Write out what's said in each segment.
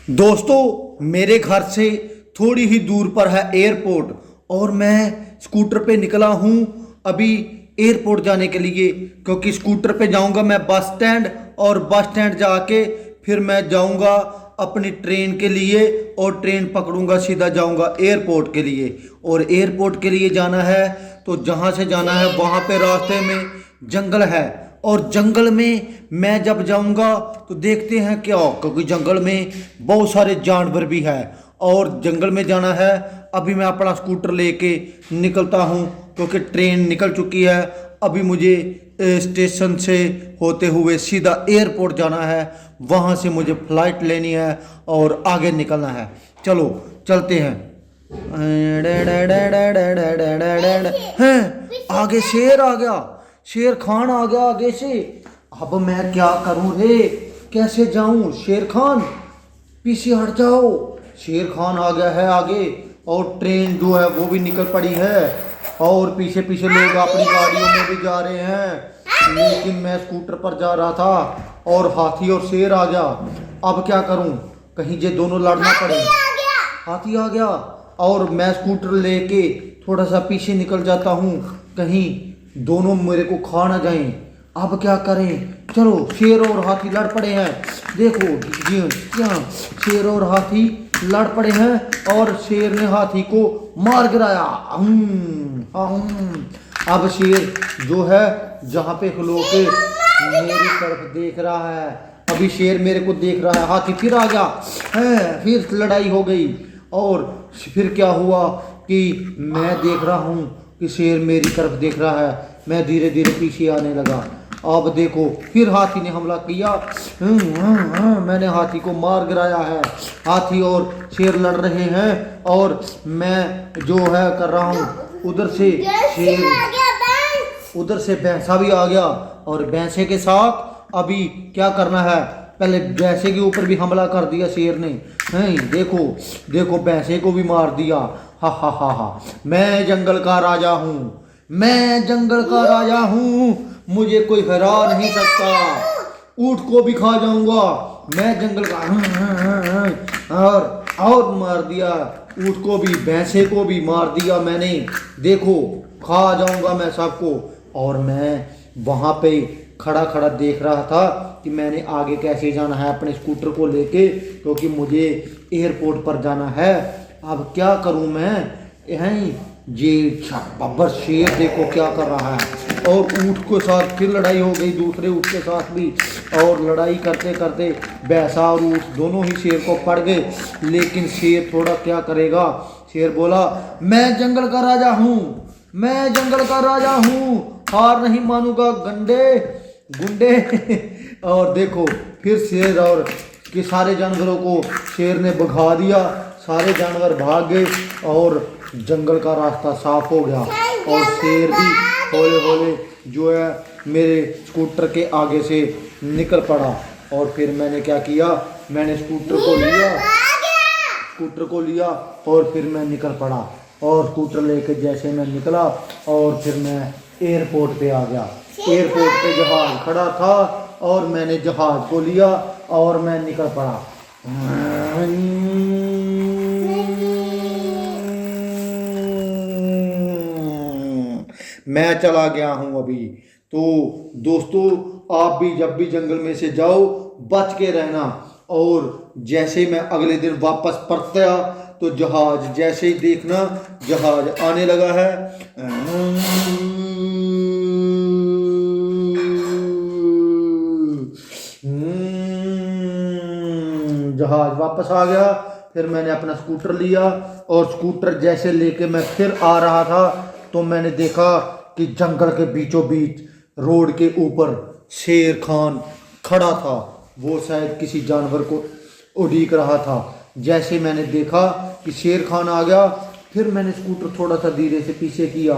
दोस्तों, मेरे घर से थोड़ी ही दूर पर है एयरपोर्ट और मैं स्कूटर पे निकला हूँ अभी एयरपोर्ट जाने के लिए। क्योंकि स्कूटर पे जाऊँगा मैं बस स्टैंड और बस स्टैंड जाके फिर मैं जाऊँगा अपनी ट्रेन के लिए और ट्रेन पकड़ूंगा, सीधा जाऊँगा एयरपोर्ट के लिए। और एयरपोर्ट के लिए जाना है तो जहाँ से जाना है वहाँ पे रास्ते में जंगल है और जंगल में मैं जब जाऊंगा तो देखते हैं क्या, क्योंकि जंगल में बहुत सारे जानवर भी हैं और जंगल में जाना है। अभी मैं अपना स्कूटर लेके निकलता हूँ क्योंकि ट्रेन निकल चुकी है। अभी मुझे स्टेशन से होते हुए सीधा एयरपोर्ट जाना है, वहाँ से मुझे फ्लाइट लेनी है और आगे निकलना है। चलो चलते हैं। हैं, आगे शेर आ गया, शेर खान आ गया आगे से। अब मैं क्या करूं रे, कैसे जाऊं? शेर खान पीछे हट जाओ। शेर खान आ गया है आगे और ट्रेन जो है वो भी निकल पड़ी है और पीछे पीछे लोग अपनी गाड़ियों में भी जा रहे हैं, लेकिन मैं स्कूटर पर जा रहा था और हाथी और शेर आ गया। अब क्या करूं, कहीं ये दोनों लड़ना पड़े। हाथी आ गया और मैं स्कूटर लेके थोड़ा सा पीछे निकल जाता हूँ, कहीं दोनों मेरे को खा ना जाएं। अब क्या करें? चलो, शेर और हाथी लड़ पड़े हैं। देखो जी क्या, शेर और हाथी लड़ पड़े हैं और शेर ने हाथी को मार गिराया। अब शेर जो है जहाँ पे खलो के मेरी तरफ देख रहा है, अभी शेर मेरे को देख रहा है। हाथी फिर आ गया है, फिर लड़ाई हो गई और फिर क्या हुआ कि मैं देख रहा हूँ कि शेर मेरी तरफ देख रहा है। मैं धीरे धीरे पीछे आने लगा। अब देखो फिर हाथी ने हमला किया। मैंने हाथी को मार गिराया है। हाथी और शेर लड़ रहे हैं और मैं जो है कर रहा हूँ, उधर से शेर, उधर से भैंसा भी आ गया और भैंसे के साथ अभी क्या करना है, पहले भैंसे के ऊपर भी हमला कर दिया शेर ने। हैं, देखो देखो भैंसे को भी मार दिया। हा हा हा हा, मैं जंगल का राजा हूँ, मैं जंगल का राजा हूँ, मुझे कोई हरा नहीं सकता। ऊँट को भी खा जाऊंगा, मैं जंगल का। और मार दिया ऊँट को भी, भैंसे को भी मार दिया मैंने। देखो खा जाऊंगा मैं सबको। और मैं वहाँ पे खड़ा खड़ा देख रहा था कि मैंने आगे कैसे जाना है अपने स्कूटर को लेके, क्योंकि मुझे एयरपोर्ट पर जाना है। अब क्या करूं मैं? यहीं ये बब्बर शेर देखो क्या कर रहा है और ऊँट के साथ फिर लड़ाई हो गई, दूसरे ऊँट के साथ भी। और लड़ाई करते करते भैंसा और ऊँट दोनों ही शेर को पड़ गए, लेकिन शेर थोड़ा क्या करेगा। शेर बोला, मैं जंगल का राजा हूँ, मैं जंगल का राजा हूँ, हार नहीं मानूंगा गंडे गुंडे। और देखो फिर शेर और के सारे जानवरों को शेर ने भगा दिया, सारे जानवर भाग गए और जंगल का रास्ता साफ हो गया। और शेर भी हौले हौले जो है मेरे स्कूटर के आगे से निकल पड़ा। और फिर मैंने क्या किया, मैंने स्कूटर को लिया और फिर मैं निकल पड़ा। और स्कूटर लेके जैसे मैं निकला और फिर मैं एयरपोर्ट पे आ गया। एयरपोर्ट पे जहाज खड़ा था और मैंने जहाज को लिया और मैं निकल पड़ा। मैं चला गया हूं अभी। तो दोस्तों, आप भी जब भी जंगल में से जाओ बच के रहना। और जैसे मैं अगले दिन वापस परता तो जहाज जैसे ही देखना, जहाज आने लगा है। जहाज वापस आ गया। फिर मैंने अपना स्कूटर लिया और स्कूटर जैसे लेके मैं फिर आ रहा था तो मैंने देखा कि जंगल के बीचों बीच रोड के ऊपर शेर खान खड़ा था। वो शायद किसी जानवर को उड़ीक रहा था। जैसे मैंने देखा कि शेर खान आ गया, फिर मैंने स्कूटर थोड़ा सा धीरे से पीछे किया,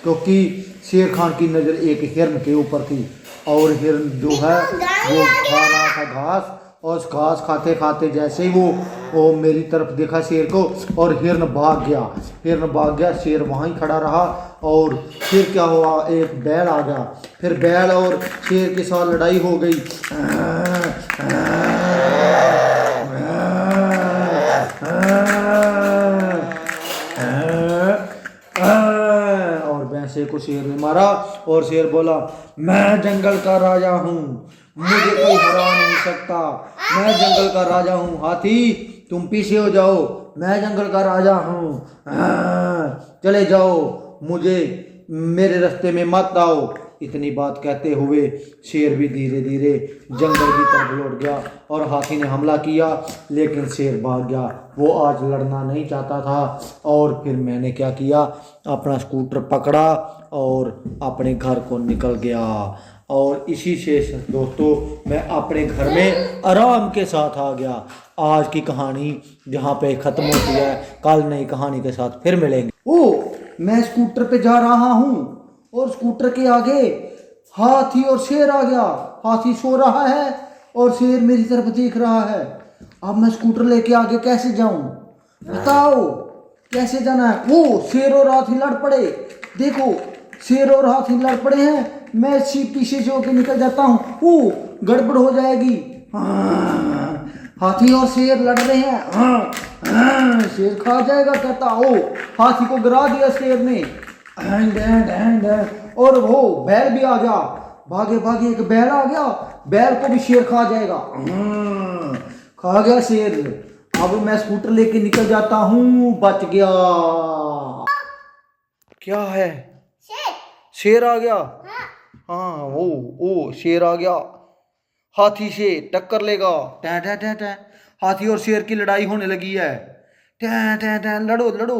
क्योंकि शेर खान की नज़र एक हिरन के ऊपर थी और हिरन जो है वो खा रहा था घास। और उस घास खाते खाते जैसे ही वो मेरी तरफ देखा शेर को और हिरन भाग गया। शेर वहीं खड़ा रहा। और फिर क्या हुआ, एक बैल आ गया। फिर बैल और शेर के साथ लड़ाई हो गई। को शेर ने मारा और शेर बोला, मैं जंगल का राजा हूँ, मुझे कोई हरा नहीं सकता, मैं जंगल का राजा हूँ। हाथी तुम पीछे हो जाओ, मैं जंगल का राजा हूँ, चले जाओ, मुझे मेरे रास्ते में मत आओ। इतनी बात कहते हुए शेर भी धीरे धीरे जंगल की तरफ लौट गया और हाथी ने हमला किया, लेकिन शेर भाग गया। वो आज लड़ना नहीं चाहता था। और फिर मैंने क्या किया, अपना स्कूटर पकड़ा और अपने घर को निकल गया। और इसी से दोस्तों मैं अपने घर में आराम के साथ आ गया। आज की कहानी जहाँ पे ख़त्म होती है, कल नई कहानी के साथ फिर मिलेंगे। मैं स्कूटर पे जा रहा हूँ और स्कूटर के आगे हाथी और शेर आ गया। हाथी सो रहा है और शेर मेरी तरफ देख रहा है। अब मैं स्कूटर लेके आगे कैसे जाऊं, बताओ कैसे जाना है। वो शेर और हाथी लड़ पड़े, देखो शेर और हाथी लड़ पड़े हैं। मैं पीछे से होके निकल जाता हूँ, वो गड़बड़ हो जाएगी। हाथी और शेर लड़ रहे हैं। शेर खा जाएगा कहता। हाथी को गिरा दिया शेर ने। और वो बैल भी आ गया, भागे भागे एक बैल आ गया, बैल को भी शेर खा जाएगा। खा गया शेर। अब मैं स्कूटर लेके निकल जाता हूँ, बच गया। क्या है, शेर आ गया। हाँ वो शेर आ गया, हाथी से टक्कर लेगा। टै टै टै टै, हाथी और शेर की लड़ाई होने लगी है। टै टै टै, लड़ो लड़ो।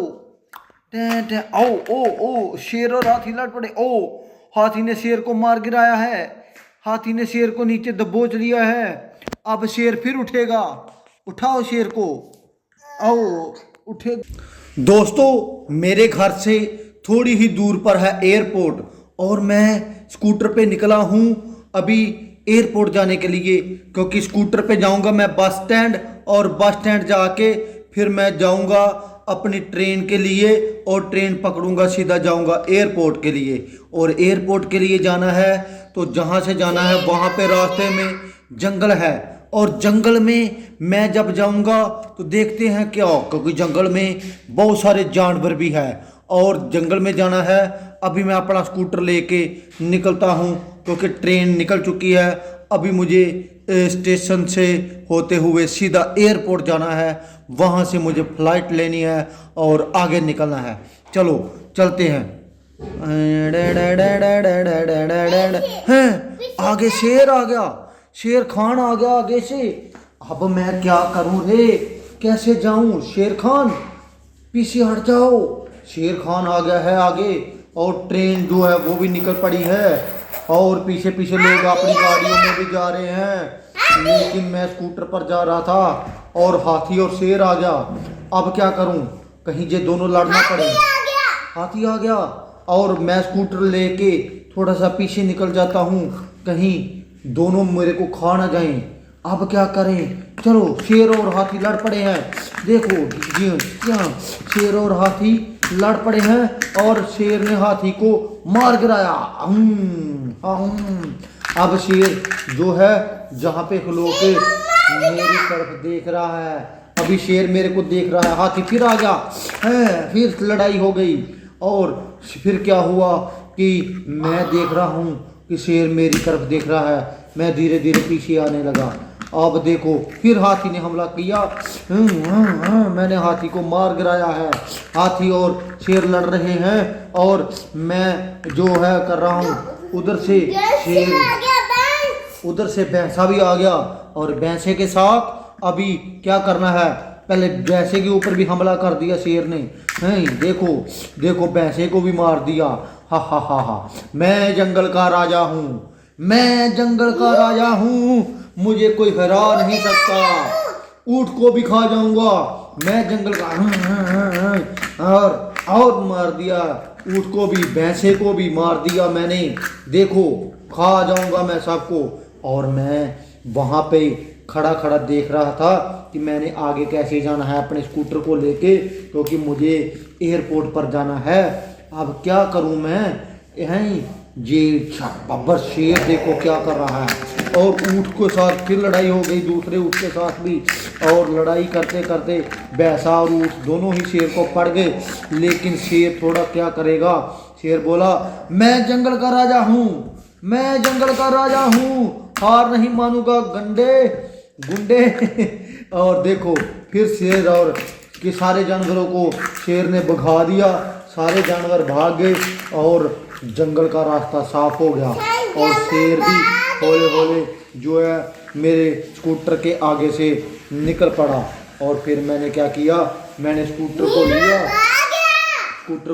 टै टै, ओ शेर और हाथी लड़ पड़े। हाथी ने शेर को मार गिराया है, हाथी ने शेर को नीचे दबोच लिया है। अब शेर फिर उठेगा, उठाओ शेर को, आओ उठे। दोस्तों मेरे घर से थोड़ी ही दूर पर है एयरपोर्ट और मैं स्कूटर पे निकला हूँ अभी एयरपोर्ट जाने के लिए, क्योंकि स्कूटर पे जाऊंगा मैं बस स्टैंड और बस स्टैंड जाके फिर मैं जाऊंगा अपनी ट्रेन के लिए और ट्रेन पकड़ूंगा, सीधा जाऊंगा एयरपोर्ट के लिए। और एयरपोर्ट के लिए जाना है तो जहाँ से जाना है वहाँ पे रास्ते में जंगल है और जंगल में मैं जब जाऊंगा तो देखते हैं क्या, क्योंकि जंगल में बहुत सारे जानवर भी हैं और जंगल में जाना है। अभी मैं अपना स्कूटर लेके निकलता हूँ क्योंकि ट्रेन निकल चुकी है। अभी मुझे स्टेशन से होते हुए सीधा एयरपोर्ट जाना है, वहाँ से मुझे फ्लाइट लेनी है और आगे निकलना है। चलो चलते हैं। आगे शेर आ गया, शेर खान आ गया आगे से। अब मैं क्या करूं रे, कैसे जाऊं। शेर खान पीछे हट जाओ। शेर खान आ गया है आगे और ट्रेन जो है वो भी निकल पड़ी है और पीछे पीछे लोग अपनी गाड़ियों में भी जा रहे हैं, लेकिन मैं स्कूटर पर जा रहा था और हाथी और शेर आ गया। अब क्या करूं, कहीं ये दोनों लड़ना पड़े। हाथी आ गया और मैं स्कूटर लेके थोड़ा सा पीछे निकल जाता हूँ, कहीं दोनों मेरे को खा ना जाएं। अब क्या करें, चलो शेर और हाथी लड़ पड़े हैं। देखो जी क्या, शेर और हाथी लड़ पड़े हैं और शेर ने हाथी को मार गिराया। अब शेर जो है जहाँ पे खलो के मेरी तरफ देख रहा है, अभी शेर मेरे को देख रहा है। हाथी फिर आ गया है, फिर लड़ाई हो गई और फिर क्या हुआ कि मैं देख रहा हूँ कि शेर मेरी तरफ देख रहा है। मैं धीरे धीरे पीछे आने लगा। अब देखो फिर हाथी ने हमला किया। मैंने हाथी को मार गिराया है। हाथी और शेर लड़ रहे हैं और मैं जो है कर रहा हूँ, उधर से शेर, उधर से भैंसा भी आ गया और भैंसे के साथ अभी क्या करना है, पहले भैंसे के ऊपर भी हमला कर दिया शेर ने। देखो देखो भैंसे को भी मार दिया। हा हा हा हा, मैं जंगल का राजा हूँ, मैं जंगल का राजा हूँ, मुझे कोई हरा नहीं सकता। ऊँट को भी खा जाऊंगा, मैं जंगल का। और मार दिया ऊँट को भी, भैंसे को भी मार दिया मैंने। देखो खा जाऊंगा मैं सबको। और मैं वहाँ पे खड़ा खड़ा देख रहा था कि मैंने आगे कैसे जाना है अपने स्कूटर को लेके, क्योंकि मुझे एयरपोर्ट पर जाना है। अब क्या करूं मैं, ये बब्बर शेर देखो क्या कर रहा है और ऊँट के साथ फिर लड़ाई हो गई, दूसरे ऊँट के साथ भी। और लड़ाई करते करते भैंसा और ऊँट दोनों ही शेर को पड़ गए, लेकिन शेर थोड़ा क्या करेगा, शेर बोला, मैं जंगल का राजा हूँ, मैं जंगल का राजा हूँ, हार नहीं मानूंगा गंडे गुंडे। और देखो फिर शेर और कि सारे जानवरों को शेर ने भगा दिया, सारे जानवर भाग गए और जंगल का रास्ता साफ हो गया। और शेर भी हौले हौले जो है मेरे स्कूटर के आगे से निकल पड़ा। और फिर मैंने क्या किया, मैंने स्कूटर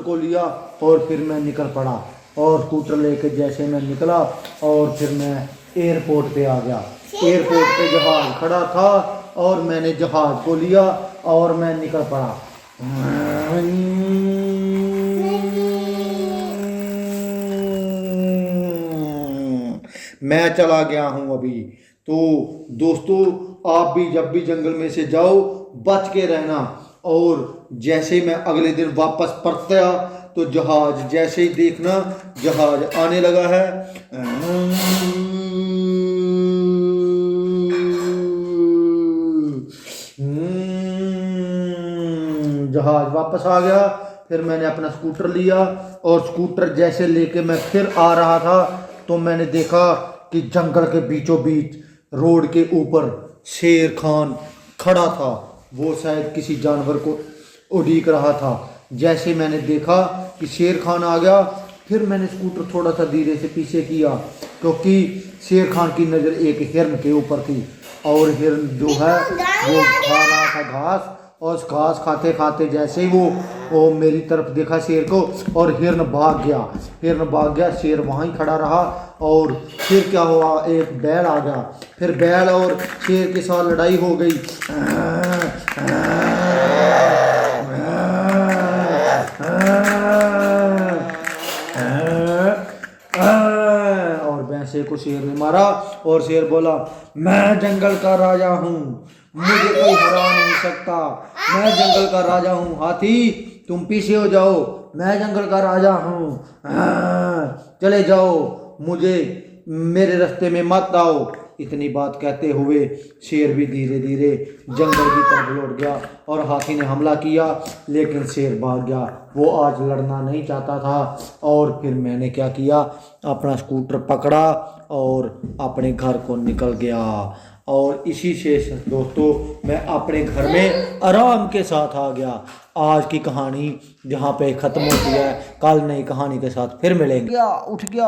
को लिया और फिर मैं निकल पड़ा। और स्कूटर लेके जैसे मैं निकला और फिर मैं एयरपोर्ट पे आ गया। एयरपोर्ट पे जहाज खड़ा था और मैंने जहाज को लिया और मैं निकल पड़ा। मैं चला गया हूं अभी। तो दोस्तों, आप भी जब भी जंगल में से जाओ बच के रहना। और जैसे मैं अगले दिन वापस परता तो जहाज जैसे ही देखना जहाज आने लगा है। जहाज वापस आ गया। फिर मैंने अपना स्कूटर लिया और स्कूटर जैसे लेके मैं फिर आ रहा था तो मैंने देखा कि जंगल के बीचों बीच रोड के ऊपर शेर खान खड़ा था। वो शायद किसी जानवर को उड़ीक रहा था। जैसे मैंने देखा कि शेर खान आ गया, फिर मैंने स्कूटर थोड़ा सा धीरे से पीछे किया क्योंकि शेर खान की नज़र एक हिरन के ऊपर थी। और हिरन जो है वो खा रहा था घास, और उस घास खाते खाते जैसे ही वो मेरी तरफ देखा शेर को और हिरन भाग गया। शेर वहाँ ही खड़ा रहा। और फिर क्या हुआ, एक बैल आ गया। फिर बैल और शेर के साथ लड़ाई हो गई। और भैंसे को शेर ने मारा और शेर बोला, मैं जंगल का राजा हूँ, मुझे कोई हरा नहीं सकता, मैं जंगल का राजा हूँ। हाथी तुम पीछे हो जाओ, मैं जंगल का राजा हूँ, चले जाओ, मुझे मेरे रास्ते में मत आओ। इतनी बात कहते हुए शेर भी धीरे धीरे जंगल की तरफ लौट गया और हाथी ने हमला किया, लेकिन शेर भाग गया। वो आज लड़ना नहीं चाहता था। और फिर मैंने क्या किया, अपना स्कूटर पकड़ा और अपने घर को निकल गया। और इसी से दोस्तों मैं अपने घर में आराम के साथ आ गया। आज की कहानी जहाँ पे ख़त्म होती है, कल नई कहानी के साथ फिर मिलेंगे। उठ गया